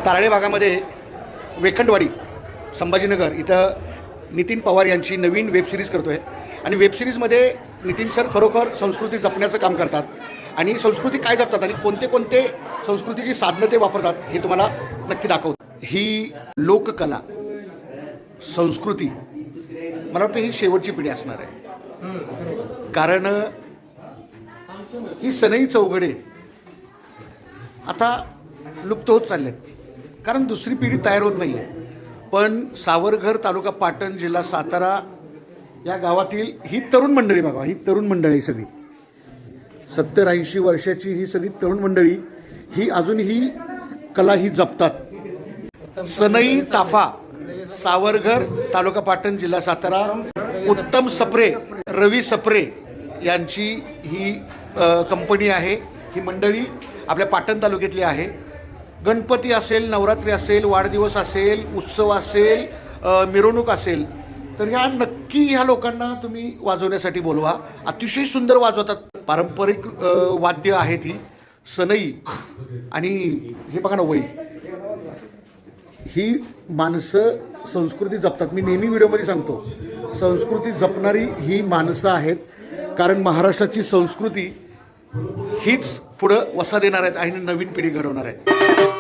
तारळे भागामध्ये वेखंडवाडी संभाजीनगर इथं नितीन पवार यांची नवीन वेबसिरीज करतो आहे आणि वेबसिरीजमध्ये नितीन सर खरोखर संस्कृती जपण्याचं काम करतात आणि संस्कृती काय जपतात आणि कोणते कोणते संस्कृतीची साधनं ते वापरतात हे तुम्हाला नक्की दाखवतो. ही लोककला संस्कृती मला वाटतं ही शेवटची पिढी असणार आहे, कारण ही सनई चौघडे आता लुप्त होत चालले आहेत, कारण दुसरी पिढी तयार होत नाही आहे. पण सावरघर तालुका पाटण जिल्हा सातारा या गावातील ही तरुण मंडळी बघा, ही तरुण मंडळी सगळी 70-80 वर्षाची ही सगळी तरुण मंडळी ही अजून ही कला ही जपतात. सनई ताफा सावरघर तालुका पाटण जिल्हा सातारा उत्तम सप्रे रवी सप्रे यांची ही कंपनी आहे. ही मंडळी आपल्या पाटण तालुक्यातली आहे. गणपती असेल, नवरात्री असेल, वाढदिवस असेल, उत्सव असेल, मिरवणूक असेल तर नक्की ह्या लोकांना तुम्ही वाजवण्यासाठी बोलवा. अतिशय सुंदर वाजवतात. पारंपरिक वाद्य आहेत ही सनई. आणि हे बघा ना वय, ही माणसं संस्कृती जपतात. मी नेहमी व्हिडिओमध्ये सांगतो संस्कृती जपणारी ही माणसं आहेत, कारण महाराष्ट्राची संस्कृती हीच पुढं वसा देणार आहेत आणि नवीन पिढी घडवणार आहेत.